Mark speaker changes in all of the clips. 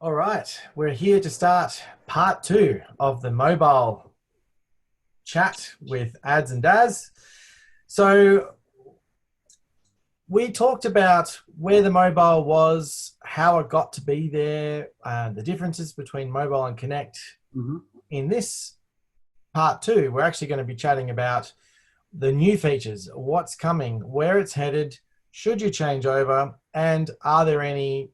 Speaker 1: All right, we're here to start part two of the mobile chat with Adz and Daz. So we talked about where the mobile was, how it got to be there, the differences between mobile and Connect. In this part two, we're actually going to be chatting about the new features, what's coming, where it's headed, should you change over, and are there any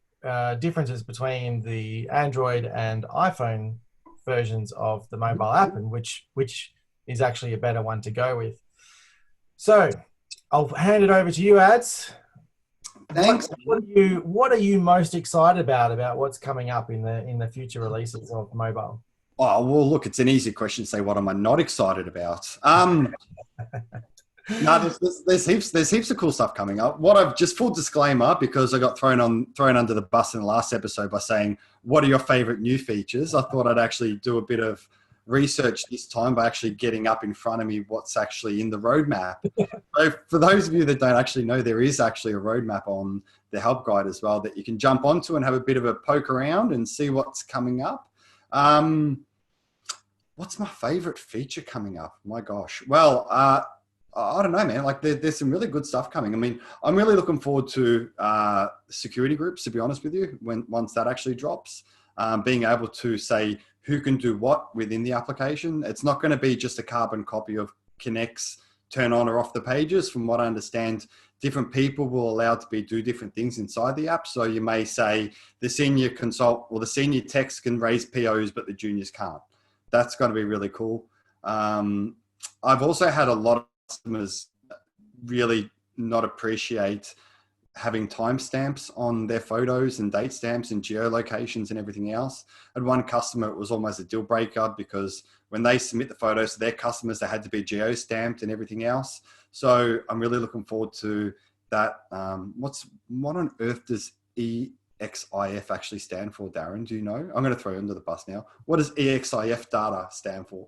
Speaker 1: differences between the Android and iPhone versions of the mobile app, and which is actually a better one to go with. So I'll hand it over to you, Adz.
Speaker 2: Thanks.
Speaker 1: What are you most excited about what's coming up in the future releases of mobile?
Speaker 2: Oh, well, look, it's an easy question to say, what am I not excited about? No, there's heaps of cool stuff coming up. What I've just full disclaimer, because I got thrown under the bus in the last episode by saying, what are your favorite new features? I thought I'd actually do a bit of research this time by actually getting up in front of me what's actually in the roadmap. So for those of you that don't actually know, there is actually a roadmap on the help guide as well that you can jump onto and have a bit of a poke around and see what's coming up. What's my favorite feature coming up? My gosh. Well, I don't know, man. Like there's some really good stuff coming. I mean, I'm really looking forward to security groups, to be honest with you, once that actually drops. Being able to say who can do what within the application. It's not going to be just a carbon copy of Connect's turn on or off the pages. From what I understand, different people will allow to do different things inside the app. So you may say the senior consult or the senior techs can raise POs, but the juniors can't. That's going to be really cool. I've also had a lot of customers really not appreciate having timestamps on their photos and date stamps and geolocations and everything else. And one customer, it was almost a deal breaker because when they submit the photos to their customers, they had to be geo stamped and everything else. So I'm really looking forward to that. What on earth does EXIF actually stand for, Darren? Do you know? I'm going to throw you under the bus now. What does EXIF data stand for?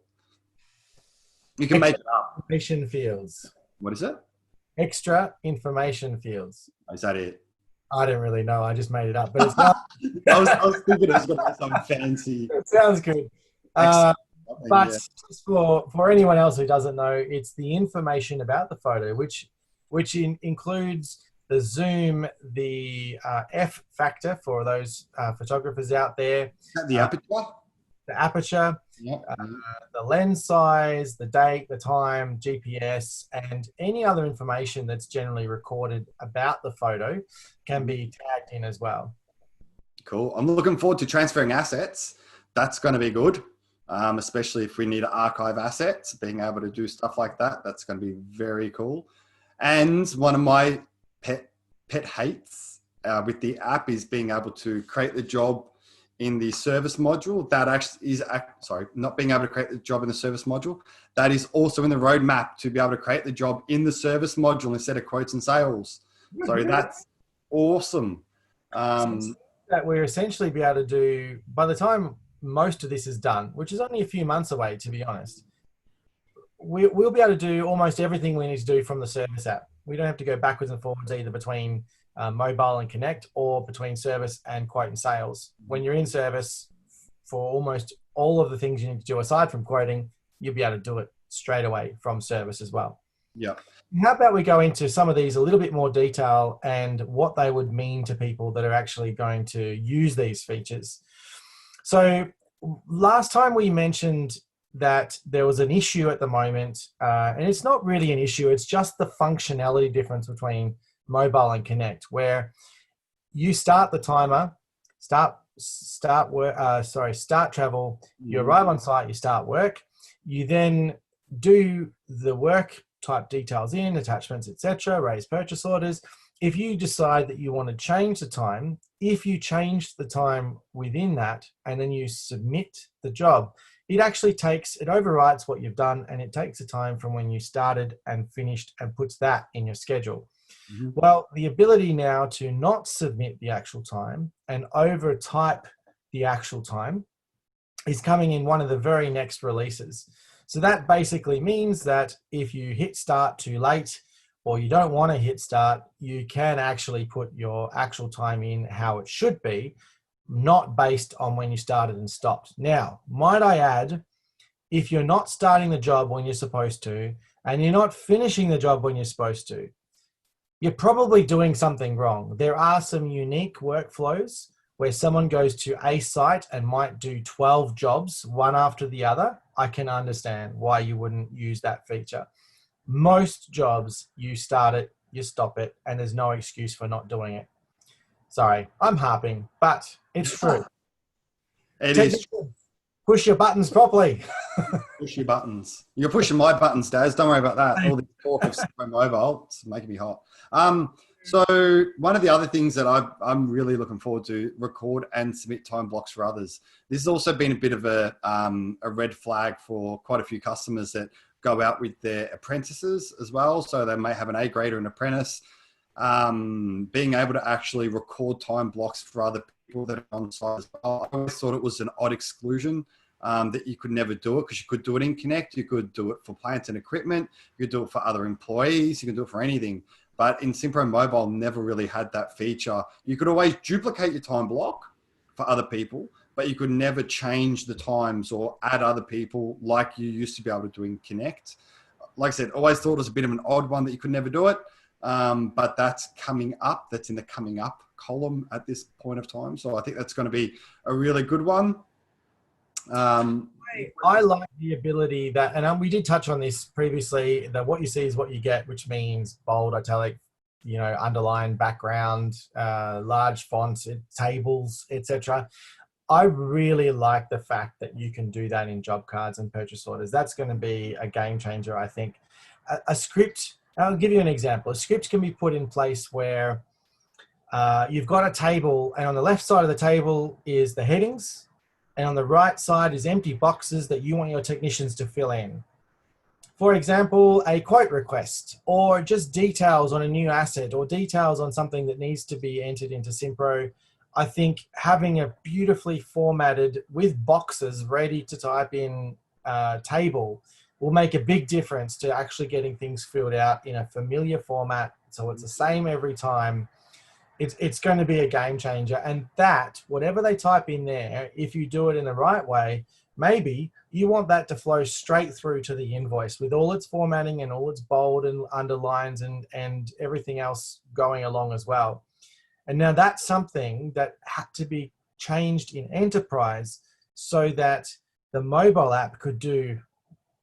Speaker 2: You can make it up.
Speaker 1: Information fields.
Speaker 2: What is it?
Speaker 1: Extra information fields.
Speaker 2: Is that it?
Speaker 1: I don't really know. I just made it up, but it's not.
Speaker 2: I was thinking it was going to be some fancy.
Speaker 1: It sounds good. But just for anyone else who doesn't know, it's the information about the photo, which includes the zoom, the f factor for those photographers out there.
Speaker 2: Is that the aperture?
Speaker 1: The aperture,
Speaker 2: yep.
Speaker 1: The lens size, the date, the time, GPS, and any other information that's generally recorded about the photo can be tagged in as well.
Speaker 2: Cool. I'm looking forward to transferring assets. That's going to be good, especially if we need to archive assets, being able to do stuff like that. That's going to be very cool. And one of my pet hates with the app is being able to create the job in the service module. That actually is, not being able to create the job in the service module. That is also in the roadmap to be able to create the job in the service module instead of quotes and sales. So that's awesome.
Speaker 1: That we're essentially be able to do, by the time most of this is done, which is only a few months away, to be honest, we'll be able to do almost everything we need to do from the service app. We don't have to go backwards and forwards either between mobile and Connect or between service and quote and sales. When you're in service, for almost all of the things you need to do aside from quoting, you'll be able to do it straight away from service as well.
Speaker 2: Yeah.
Speaker 1: How about we go into some of these a little bit more detail and what they would mean to people that are actually going to use these features. So last time we mentioned that there was an issue at the moment, and it's not really an issue, it's just the functionality difference between mobile and Connect, where you start the timer, start travel, you arrive on site, you start work, you then do the work, type details in, attachments, etc., raise purchase orders. If you decide that you want to change the time, if you change the time within that and then you submit the job, it overwrites what you've done, and it takes the time from when you started and finished and puts that in your schedule. Mm-hmm. Well, the ability now to not submit the actual time and overtype the actual time is coming in one of the very next releases. So that basically means that if you hit start too late or you don't want to hit start, you can actually put your actual time in how it should be, not based on when you started and stopped. Now, might I add, if you're not starting the job when you're supposed to, and you're not finishing the job when you're supposed to, you're probably doing something wrong. There are some unique workflows where someone goes to a site and might do 12 jobs, one after the other. I can understand why you wouldn't use that feature. Most jobs, you start it, you stop it, and there's no excuse for not doing it. Sorry, I'm harping, but it's true.
Speaker 2: It is.
Speaker 1: Push your buttons properly.
Speaker 2: Push your buttons. You're pushing my buttons, Daz. Don't worry about that. All the talk of simPRO Mobile, it's making me hot. So one of the other things that I'm really looking forward to, record and submit time blocks for others. This has also been a bit of a red flag for quite a few customers that go out with their apprentices as well. So they may have an A grade or an apprentice. Being able to actually record time blocks for other people that are on site as well. I always thought it was an odd exclusion. That you could never do it, because you could do it in Connect, you could do it for plants and equipment, you could do it for other employees, you can do it for anything. But in simPRO Mobile, never really had that feature. You could always duplicate your time block for other people, but you could never change the times or add other people like you used to be able to do in Connect. Like I said, always thought it was a bit of an odd one that you could never do it. But that's coming up. That's in the coming up column at this point of time. So I think that's going to be a really good one.
Speaker 1: I like the ability that, and we did touch on this previously, that what you see is what you get, which means bold, italic, underline, background, large fonts, tables, etc. I really like the fact that you can do that in job cards and purchase orders. That's going to be a game changer, I think. A script, I'll give you an example. A script can be put in place where you've got a table, and on the left side of the table is the headings, and on the right side is empty boxes that you want your technicians to fill in. For example, a quote request, or just details on a new asset, or details on something that needs to be entered into simPRO. I think having a beautifully formatted, with boxes ready to type in table will make a big difference to actually getting things filled out in a familiar format, so it's the same every time. It's going to be a game changer. And that, whatever they type in there, if you do it in the right way, maybe you want that to flow straight through to the invoice with all its formatting and all its bold and underlines and everything else going along as well. And now that's something that had to be changed in enterprise so that the mobile app could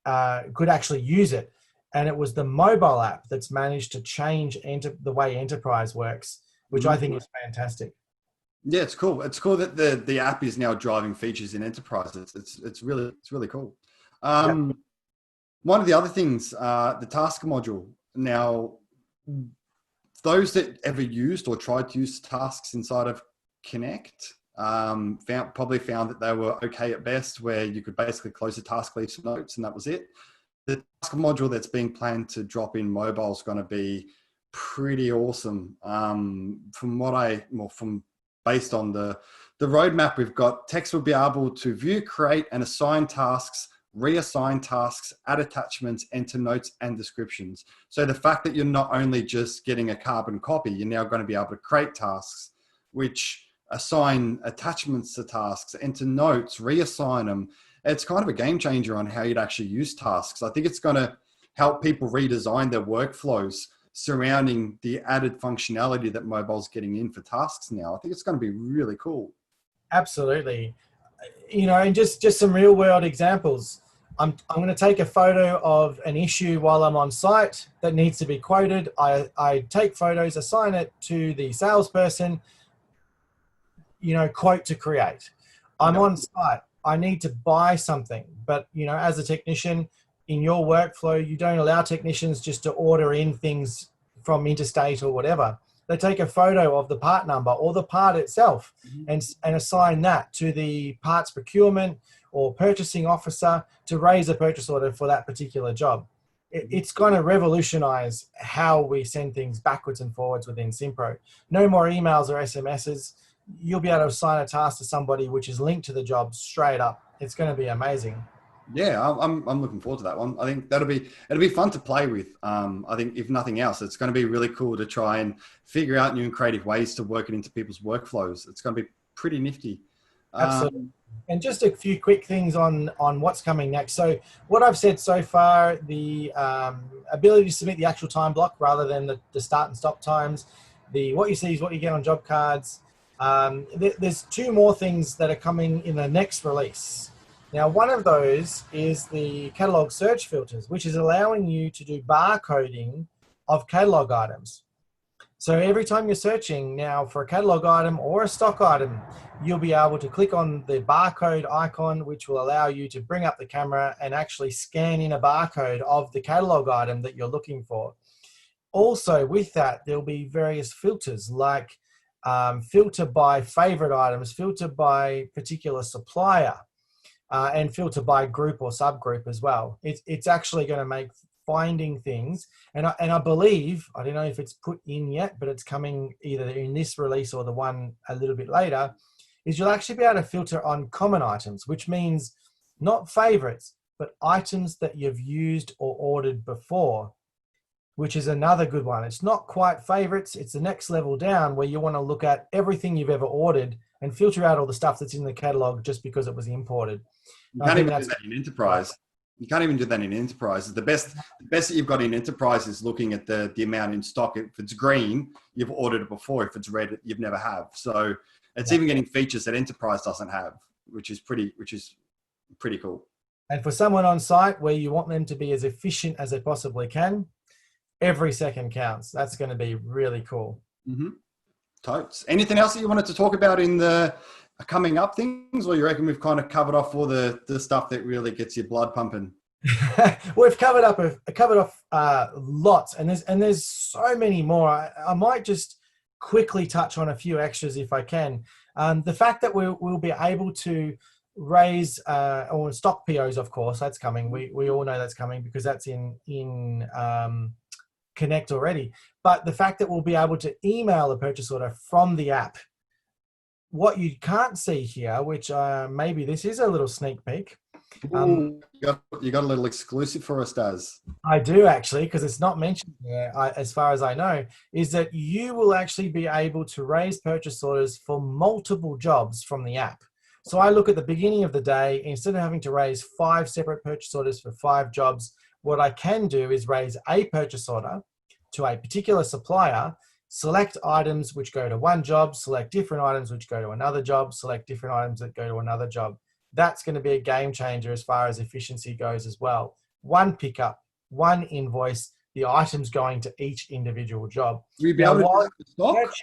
Speaker 1: actually use it. And it was the mobile app that's managed to change the way enterprise works, which I think is fantastic.
Speaker 2: Yeah, it's cool. It's cool that the app is now driving features in enterprises. It's really cool. Yep. One of the other things, the task module. Now, those that ever used or tried to use tasks inside of Connect probably found that they were okay at best, where you could basically close the task, leave some notes, and that was it. The task module that's being planned to drop in mobile is going to be pretty awesome. Based on the roadmap we've got, Text will be able to view, create, and assign tasks, reassign tasks, add attachments, enter notes and descriptions. So the fact that you're not only just getting a carbon copy, you're now going to be able to create tasks, which assign attachments to tasks, enter notes, reassign them. It's kind of a game changer on how you'd actually use tasks. I think it's going to help people redesign their workflows surrounding the added functionality that mobile's getting in for tasks now. I think it's going to be really cool.
Speaker 1: Absolutely. And just some real world examples. I'm going to take a photo of an issue while I'm on site that needs to be quoted. I take photos, assign it to the salesperson, quote to create. I'm on site. I need to buy something, but as a technician, in your workflow, you don't allow technicians just to order in things from Interstate or whatever. They take a photo of the part number or the part itself and assign that to the parts procurement or purchasing officer to raise a purchase order for that particular job. It's going to revolutionize how we send things backwards and forwards within simPRO. No more emails or SMSs. You'll be able to assign a task to somebody which is linked to the job straight up. It's going to be amazing.
Speaker 2: Yeah, I'm looking forward to that one. I think it'll be fun to play with. I think if nothing else, it's going to be really cool to try and figure out new and creative ways to work it into people's workflows. It's going to be pretty nifty.
Speaker 1: Absolutely. And just a few quick things on what's coming next. So what I've said so far, the ability to submit the actual time block rather than the start and stop times, the what you see is what you get on job cards. There's two more things that are coming in the next release. Now, one of those is the catalog search filters, which is allowing you to do barcoding of catalog items. So every time you're searching now for a catalog item or a stock item, you'll be able to click on the barcode icon, which will allow you to bring up the camera and actually scan in a barcode of the catalog item that you're looking for. Also with that, there'll be various filters like filter by favorite items, filter by particular supplier, and filter by group or subgroup as well. It's actually going to make finding things, and I believe, I don't know if it's put in yet, but it's coming either in this release or the one a little bit later, is you'll actually be able to filter on common items, which means not favorites, but items that you've used or ordered before, which is another good one. It's not quite favorites, it's the next level down where you want to look at everything you've ever ordered and filter out all the stuff that's in the catalog just because it was imported.
Speaker 2: You can't even do that in enterprise. You can't even do that in enterprise. The best that you've got in enterprise is looking at the amount in stock. If it's green, you've ordered it before. If it's red, you've never have. So it's even getting features that enterprise doesn't have, which is pretty cool.
Speaker 1: And for someone on site where you want them to be as efficient as they possibly can, every second counts. That's going to be really cool.
Speaker 2: Mm-hmm. Totes. Anything else that you wanted to talk about in the coming up things, or you reckon we've kind of covered off all the stuff that really gets your blood pumping?
Speaker 1: We've covered off lots, and there's so many more. I might just quickly touch on a few extras if I can. The fact that we'll be able to raise or stock POs, of course, that's coming. We all know that's coming because that's in Connect already. But the fact that we'll be able to email a purchase order from the app. What you can't see here, which maybe this is a little sneak peek.
Speaker 2: You got a little exclusive for us, Daz.
Speaker 1: I do actually, because it's not mentioned there, as far as I know, is that you will actually be able to raise purchase orders for multiple jobs from the app. So I look at the beginning of the day, instead of having to raise 5 separate purchase orders for 5 jobs, what I can do is raise a purchase order to a particular supplier, select items which go to one job, select different items which go to another job, select different items that go to another job. That's going to be a game changer as far as efficiency goes as well. One pickup, one invoice, the items going to each individual job.
Speaker 2: Will you be able to do it for stock?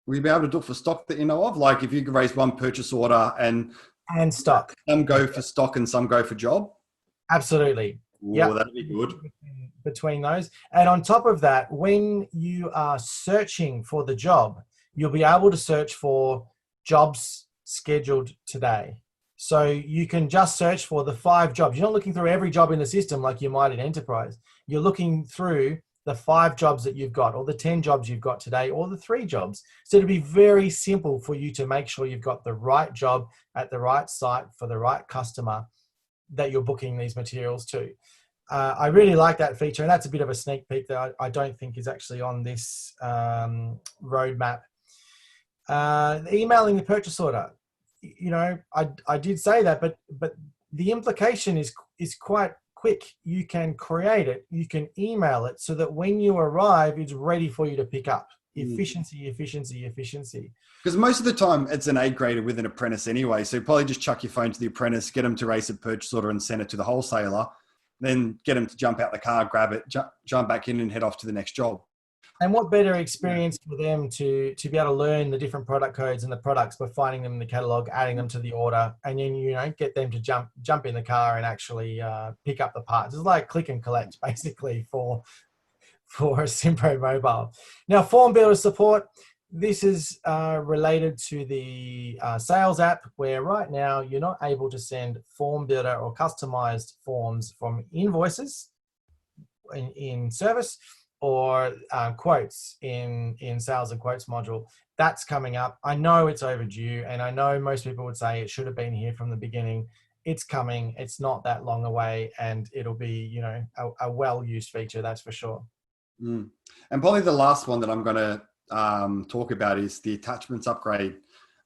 Speaker 2: Will you be able to do it for stock that you know of? Like if you could raise one purchase order and
Speaker 1: stock.
Speaker 2: Some go for stock and some go for job?
Speaker 1: Absolutely.
Speaker 2: Yeah, that'd be good.
Speaker 1: Between those. And on top of that, when you are searching for the job, you'll be able to search for jobs scheduled today. So you can just search for the 5 jobs. You're not looking through every job in the system like you might in enterprise. You're looking through the 5 jobs that you've got, or the 10 jobs you've got today, or the 3 jobs. So it'll be very simple for you to make sure you've got the right job at the right site for the right customer that you're booking these materials to. I really like that feature, and that's a bit of a sneak peek that I don't think is actually on this roadmap. Emailing the purchase order, you know, I did say that, but the implication is quite quick. You can create it, you can email it, so that when you arrive, it's ready for you to pick up. Efficiency, efficiency, efficiency.
Speaker 2: Because most of the time it's an A grader with an apprentice anyway. So you probably just chuck your phone to the apprentice, get them to raise a purchase order and send it to the wholesaler, then get them to jump out the car, grab it, jump back in and head off to the next job.
Speaker 1: And what better experience for them to be able to learn the different product codes and the products by finding them in the catalog, adding them to the order, and then, you know, get them to jump in the car and actually pick up the parts. It's like click and collect basically for simPRO Mobile. Now, form builder support. This is related to the sales app, where right now you're not able to send form builder or customized forms from invoices in service or quotes in sales and quotes module. That's coming up. I know it's overdue, and I know most people would say it should have been here from the beginning. It's coming. It's not that long away, and it'll be, you know, a well-used feature, that's for sure.
Speaker 2: And probably the last one that I'm going to talk about is the attachments upgrade.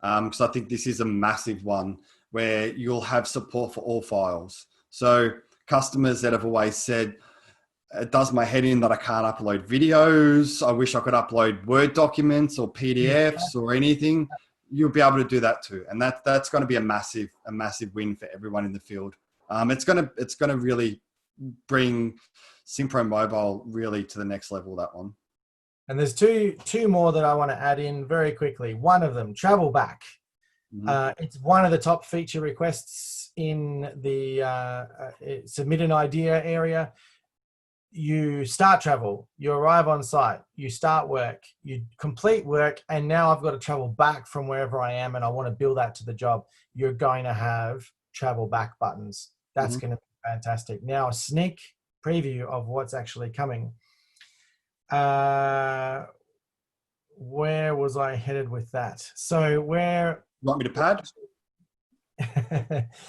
Speaker 2: because I think this is a massive one where you'll have support for all files. So customers that have always said, it does my head in that I can't upload videos. I wish I could upload Word documents or PDFs or anything. You'll be able to do that too. And that's going to be a massive win for everyone in the field. It's going to really bring simPRO Mobile really to the next level, that one.
Speaker 1: And there's two more that I want to add in very quickly. One of them, travel back. It's one of the top feature requests in the submit an idea area. You start travel, you arrive on site, you start work, you complete work, and now I've got to travel back from wherever I am and I want to build that to the job. You're going to have travel back buttons. That's going to be fantastic. Now, a sneak preview of what's actually coming. Where was I headed with that? So where...
Speaker 2: You want me to pad?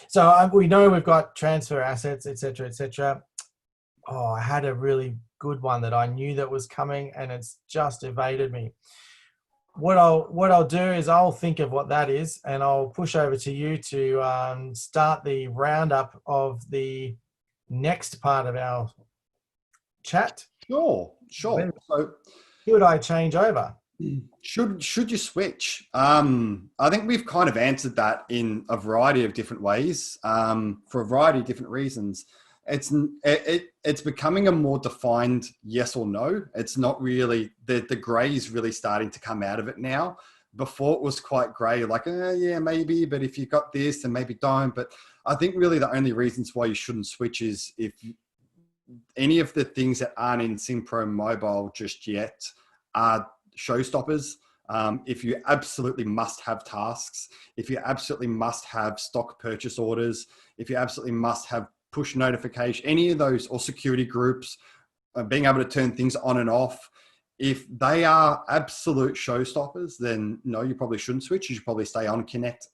Speaker 1: So we know we've got transfer assets, etc., etc. Oh, I had a really good one that I knew that was coming and it's just evaded me. What I'll do is I'll think of what that is and I'll push over to you to start the roundup of the next part of our chat.
Speaker 2: Sure. So
Speaker 1: should I change over?
Speaker 2: Should you switch? I think we've kind of answered that in a variety of different ways, for a variety of different reasons. It's becoming a more defined yes or no. It's not really, the gray is really starting to come out of it now. Before it was quite gray, like, yeah, maybe, but if you got this, then maybe don't. But I think really the only reasons why you shouldn't switch is if any of the things that aren't in simPRO Mobile just yet are showstoppers. If you absolutely must have tasks, if you absolutely must have stock purchase orders, if you absolutely must have push notification, any of those, or security groups, being able to turn things on and off, if they are absolute showstoppers, then no, you probably shouldn't switch. You should probably stay on Connect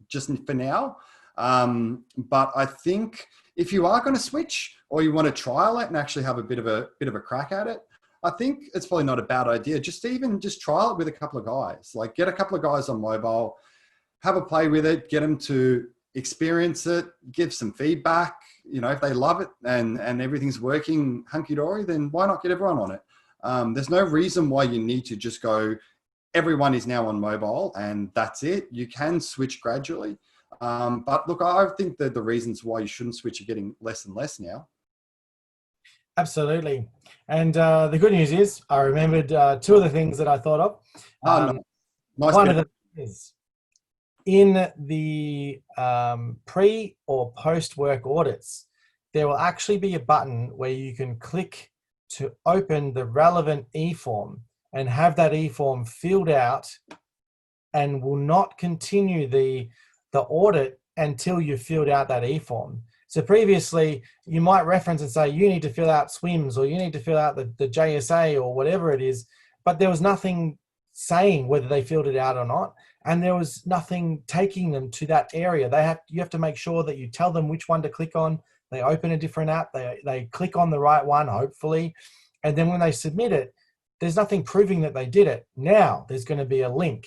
Speaker 2: just for now. But I think if you are going to switch or you want to trial it and actually have a bit of a crack at it, I think it's probably not a bad idea. Just trial it with a couple of guys, like get a couple of guys on mobile, have a play with it, get them to experience it, give some feedback. You know, if they love it and everything's working hunky-dory, then why not get everyone on it? There's no reason why you need to just go, everyone is now on mobile and that's it. You can switch gradually. But look, I think that the reasons why you shouldn't switch are getting less and less now.
Speaker 1: Absolutely. And the good news is I remembered two of the things that I thought of.
Speaker 2: Nice.
Speaker 1: One of them is in the pre or post work audits, there will actually be a button where you can click to open the relevant e-form and have that e-form filled out and will not continue the audit until you've filled out that e-form. So previously, you might reference and say, you need to fill out SWIMS or you need to fill out the JSA or whatever it is, but there was nothing saying whether they filled it out or not. And there was nothing taking them to that area. You have to make sure that you tell them which one to click on. They open a different app. They click on the right one, hopefully. And then when they submit it, there's nothing proving that they did it. Now there's going to be a link.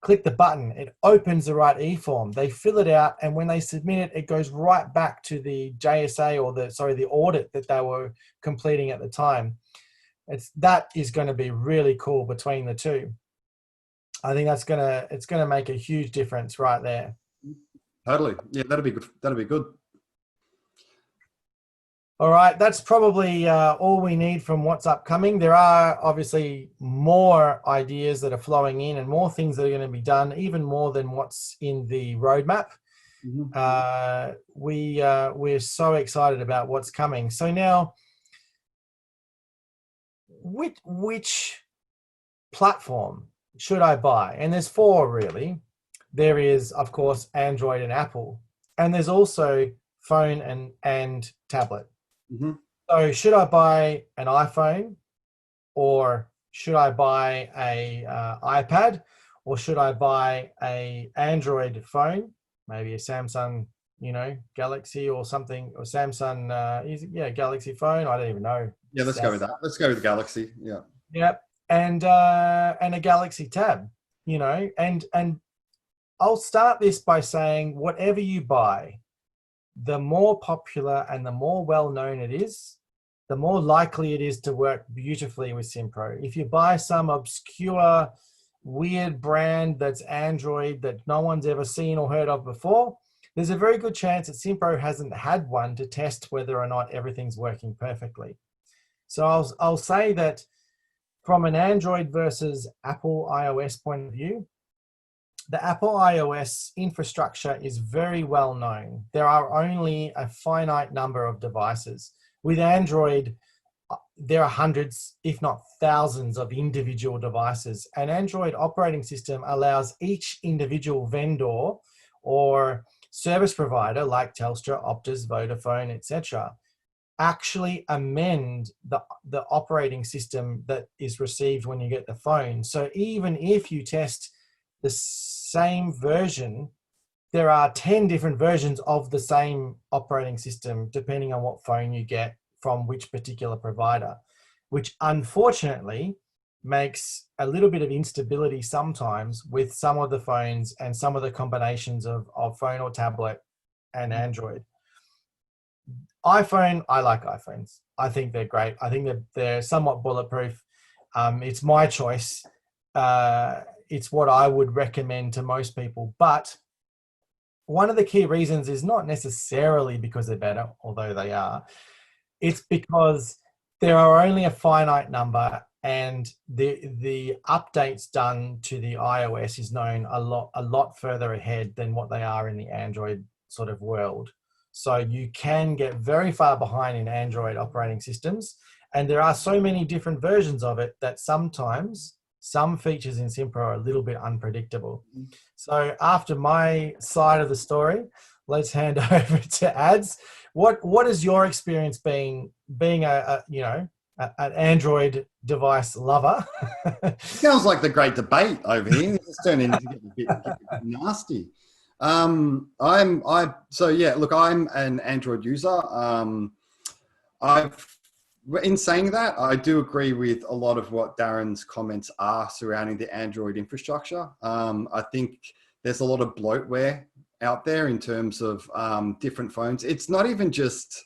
Speaker 1: Click the button. It opens the right e-form. They fill it out. And when they submit it, it goes right back to the JSA or the audit that they were completing at the time. That is going to be really cool between the two. I think it's gonna make a huge difference right there.
Speaker 2: Totally. Yeah, that'll be good. That'll be good.
Speaker 1: All right, that's probably all we need from what's upcoming. There are obviously more ideas that are flowing in and more things that are going to be done, even more than what's in the roadmap. We're so excited about what's coming. So now, which platform should I buy? And there's four really. There is, of course, Android and Apple, and there's also phone and tablet. So should I buy an iPhone, or should I buy a iPad, or should I buy a Android phone, maybe a Samsung, Galaxy or something, or Samsung, Galaxy phone? I don't even know.
Speaker 2: Yeah, let's go with that. Let's go with the Galaxy. Yeah.
Speaker 1: Yep. And a Galaxy Tab, and I'll start this by saying whatever you buy, the more popular and the more well-known it is, the more likely it is to work beautifully with simPRO. If you buy some obscure, weird brand that's Android that no one's ever seen or heard of before, there's a very good chance that simPRO hasn't had one to test whether or not everything's working perfectly. So I'll say that from an Android versus Apple iOS point of view, the Apple iOS infrastructure is very well known. There are only a finite number of devices. With Android, there are hundreds, if not thousands, of individual devices. An Android operating system allows each individual vendor or service provider like Telstra, Optus, Vodafone, etc., actually amend the operating system that is received when you get the phone. So even if you test the same version, there are 10 different versions of the same operating system, depending on what phone you get from which particular provider, which unfortunately makes a little bit of instability sometimes with some of the phones and some of the combinations of phone or tablet and Android. iPhone, I like iPhones. I think they're great. I think they're somewhat bulletproof. It's my choice. It's what I would recommend to most people. But one of the key reasons is not necessarily because they're better, although they are. It's because there are only a finite number, and the updates done to the iOS is known a lot further ahead than what they are in the Android sort of world. So you can get very far behind in Android operating systems, and there are so many different versions of it that sometimes some features in simPRO are a little bit unpredictable. So after my side of the story, let's hand over to Adz. What has your experience been being an Android device lover?
Speaker 2: Sounds like the great debate over here. It's turning into getting a bit nasty. I'm an Android user. In saying that, I do agree with a lot of what Darren's comments are surrounding the Android infrastructure. I think there's a lot of bloatware out there in terms of different phones. It's not even just,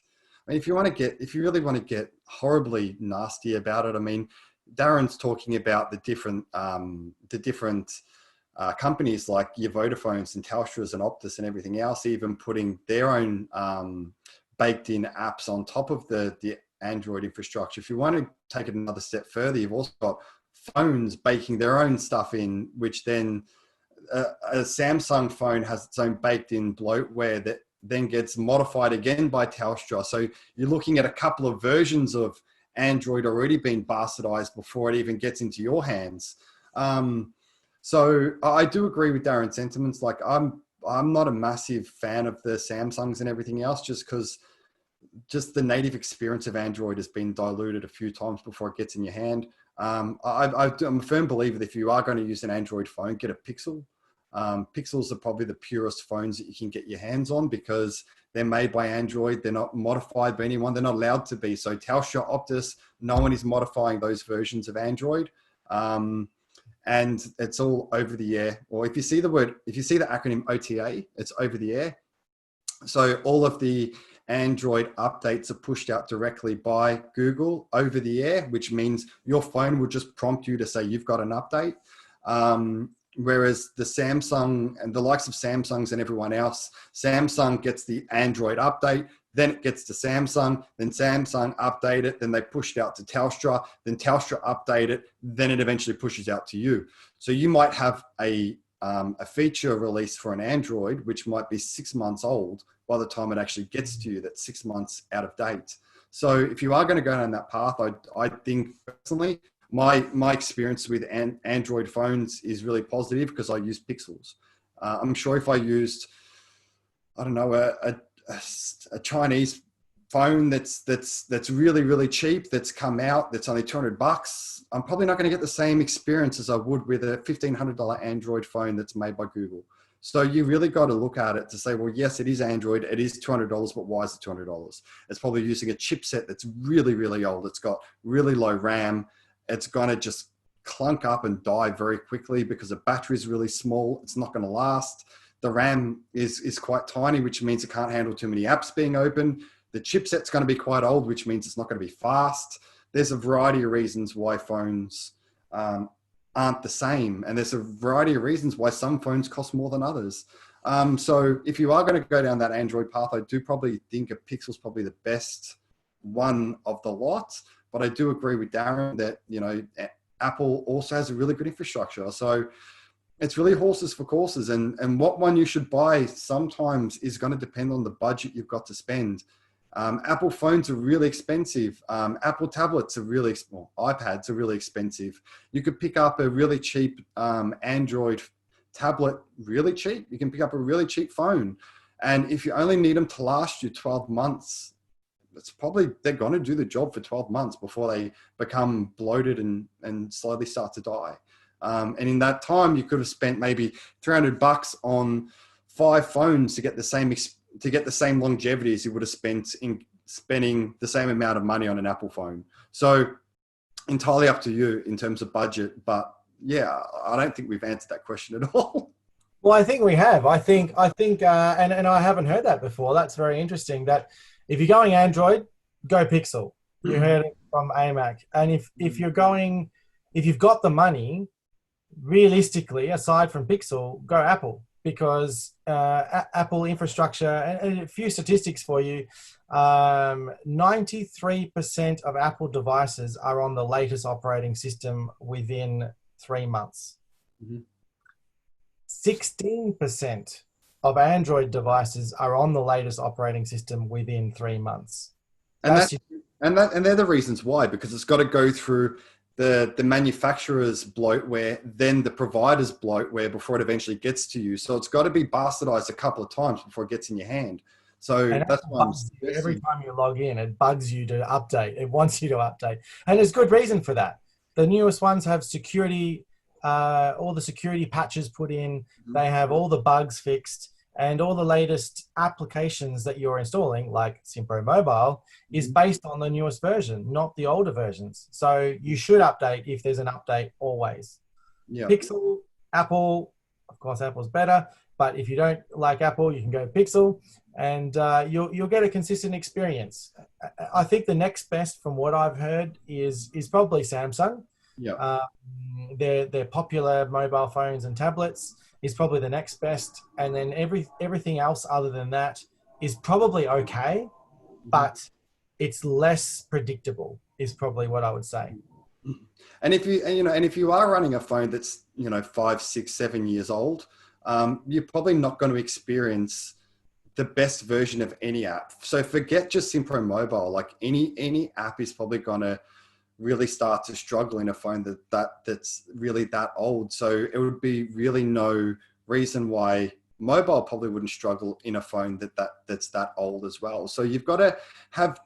Speaker 2: I mean, if you really want to get horribly nasty about it, I mean, Darren's talking about the different companies like your Vodafones and Telstras and Optus and everything else, even putting their own baked in apps on top of the Android infrastructure. If you want to take it another step further, you've also got phones baking their own stuff in, which then a Samsung phone has its own baked in bloatware that then gets modified again by Telstra. So you're looking at a couple of versions of Android already being bastardized before it even gets into your hands. So I do agree with Darren's sentiments. Like I'm not a massive fan of the Samsungs and everything else, just because the native experience of Android has been diluted a few times before it gets in your hand. I'm a firm believer that if you are going to use an Android phone, get a Pixel. Pixels are probably the purest phones that you can get your hands on because they're made by Android. They're not modified by anyone. They're not allowed to be. So Telstra, Optus, no one is modifying those versions of Android. And it's all over the air. Or if you see the acronym OTA, it's over the air. So all of the Android updates are pushed out directly by Google over the air, which means your phone will just prompt you to say you've got an update. Whereas the Samsung and the likes of Samsungs and everyone else, Samsung gets the Android update, then it gets to Samsung, then Samsung update it, then they push it out to Telstra, then Telstra update it, then it eventually pushes out to you. So you might have a feature release for an Android, which might be 6 months old by the time it actually gets to you, that's 6 months out of date. So if you are going to go down that path, I think personally, my experience with Android phones is really positive because I use Pixels. I'm sure if I used, I don't know, a Chinese phone that's really, really cheap, that's come out, that's only $200, I'm probably not going to get the same experience as I would with a $1,500 Android phone that's made by Google. So you really got to look at it to say, well, yes, it is Android. It is $200, but why is it $200? It's probably using a chipset that's really, really old. It's got really low RAM. It's going to just clunk up and die very quickly because the battery is really small. It's not going to last. The RAM is quite tiny, which means it can't handle too many apps being open. The chipset's going to be quite old, which means it's not going to be fast. There's a variety of reasons why phones aren't the same. And there's a variety of reasons why some phones cost more than others. So if you are going to go down that Android path, I do probably think a Pixel's probably the best one of the lot. But I do agree with Darren that, you know, Apple also has a really good infrastructure. So it's really horses for courses. And what one you should buy sometimes is going to depend on the budget you've got to spend. Apple phones are really expensive. Apple tablets are really, well, iPads are really expensive. You could pick up a really cheap Android tablet really cheap. You can pick up a really cheap phone. And if you only need them to last you 12 months, it's probably, they're going to do the job for 12 months before they become bloated and slowly start to die. And in that time, you could have spent maybe $300 on 5 phones to get the same longevity as you would have spent in spending the same amount of money on an Apple phone. So entirely up to you in terms of budget. But yeah, I don't think we've answered that question at all.
Speaker 1: Well, I think we have. I think, and I haven't heard that before. That's very interesting. That if you're going Android, go Pixel. You heard it from AMAC. And if you've got the money, realistically, aside from Pixel, go Apple, because Apple infrastructure, and a few statistics for you, 93% of Apple devices are on the latest operating system within 3 months. 16% of Android devices are on the latest operating system within 3 months.
Speaker 2: And they're the reasons why, because it's got to go through the manufacturer's bloatware, then the provider's bloatware before it eventually gets to you. So it's got to be bastardized a couple of times before it gets in your hand. So that's why
Speaker 1: every time you log in, it bugs you to update. It wants you to update. And there's good reason for that. The newest ones have security, all the security patches put in. They have all the bugs fixed, and all the latest applications that you're installing, like simPRO Mobile, is based on the newest version, not the older versions. So you should update if there's an update always. Yeah. Pixel, Apple, of course, Apple's better. But if you don't like Apple, you can go Pixel, and you'll get a consistent experience. I think the next best, from what I've heard, is probably Samsung. Yeah. Their popular mobile phones and tablets is probably the next best, and then everything else other than that is probably okay, but it's less predictable, is probably what I would say.
Speaker 2: And if you are running a phone that's 5, 6, 7 years old, you're probably not going to experience the best version of any app. So forget just simPRO Mobile. Like any app is probably going to really start to struggle in a phone that's really that old. So it would be really no reason why mobile probably wouldn't struggle in a phone that's that old as well. So you've got to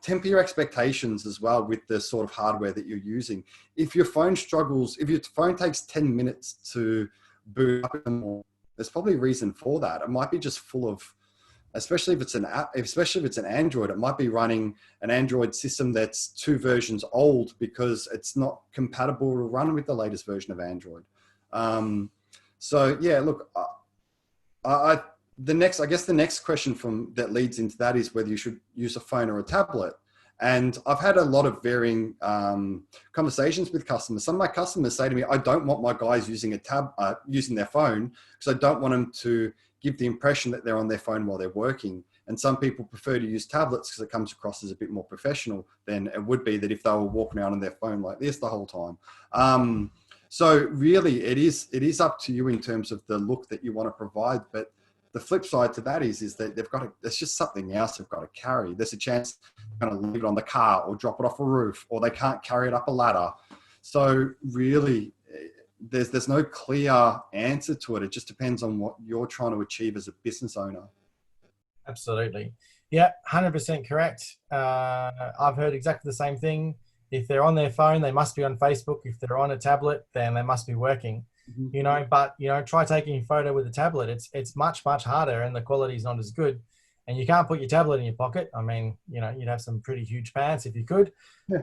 Speaker 2: temper your expectations as well with the sort of hardware that you're using. If your phone struggles, if your phone takes 10 minutes to boot up, there's probably a reason for that. It might be just full of, especially if it's an app, especially if it's an Android, it might be running an Android system that's 2 versions old because it's not compatible to run with the latest version of Android. So yeah, look, the next question that leads into that is whether you should use a phone or a tablet. And I've had a lot of varying conversations with customers. Some of my customers say to me, I don't want my guys using using their phone because I don't want them to give the impression that they're on their phone while they're working. And some people prefer to use tablets because it comes across as a bit more professional than it would be that if they were walking around on their phone like this the whole time. So really it is up to you in terms of the look that you want to provide. But the flip side to that is that there's just something else they've got to carry. There's a chance they're going to leave it on the car or drop it off a roof, or they can't carry it up a ladder. So really, there's no clear answer to it. It just depends on what you're trying to achieve as a business owner.
Speaker 1: Absolutely. Yeah, 100% correct. I've heard exactly the same thing. If they're on their phone, they must be on Facebook. If they're on a tablet, then they must be working. But try taking a photo with a tablet. It's much, much harder, and the quality is not as good. And you can't put your tablet in your pocket. I mean, you'd have some pretty huge pants if you could. Yeah.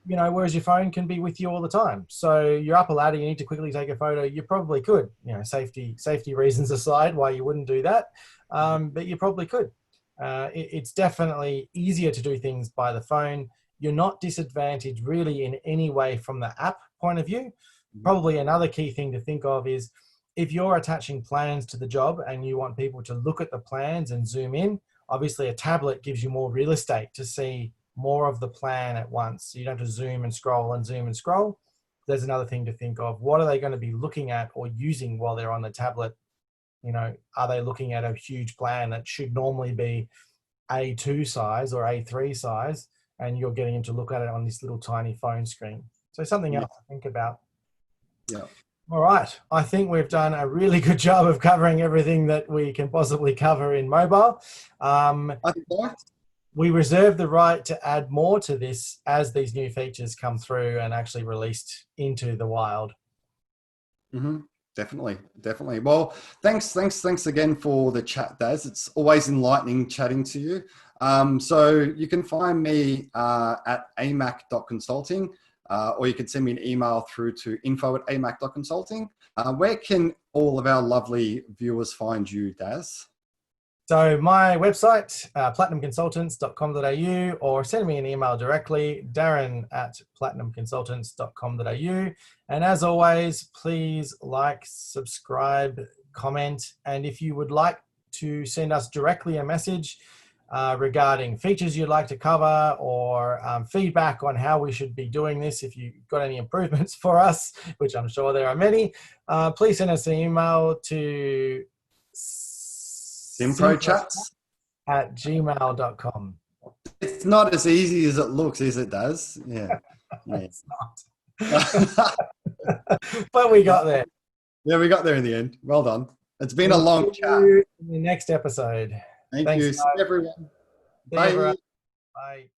Speaker 1: whereas your phone can be with you all the time. So you're up a ladder, you need to quickly take a photo. You probably could, safety reasons aside, why you wouldn't do that. But you probably could. It's definitely easier to do things by the phone. You're not disadvantaged really in any way from the app point of view. Probably another key thing to think of is if you're attaching plans to the job and you want people to look at the plans and zoom in, obviously a tablet gives you more real estate to see more of the plan at once. So you don't have to zoom and scroll and zoom and scroll. There's another thing to think of. What are they going to be looking at or using while they're on the tablet? Are they looking at a huge plan that should normally be A2 size or A3 size, and you're getting them to look at it on this little tiny phone screen? So something else to think about.
Speaker 2: Yeah.
Speaker 1: All right. I think we've done a really good job of covering everything that we can possibly cover in mobile. We reserve the right to add more to this as these new features come through and actually released into the wild.
Speaker 2: Definitely. Well, thanks again for the chat, Daz. It's always enlightening chatting to you. So you can find me at amac.consulting, or you can send me an email through to info@amac.consulting. Where can all of our lovely viewers find you, Daz?
Speaker 1: So my website, platinumconsultants.com.au, or send me an email directly, darren@platinumconsultants.com.au. And as always, please like, subscribe, comment. And if you would like to send us directly a message regarding features you'd like to cover, or feedback on how we should be doing this, if you've got any improvements for us, which I'm sure there are many, please send us an email to
Speaker 2: simPRO chats
Speaker 1: @gmail.com.
Speaker 2: It's not as easy as it looks, is it, Daz? Yeah.
Speaker 1: It's not. But we got there.
Speaker 2: Yeah, we got there in the end. Well done. It's been a long chat.
Speaker 1: In the next episode.
Speaker 2: Thanks, you. See everyone.
Speaker 1: Bye. Bye.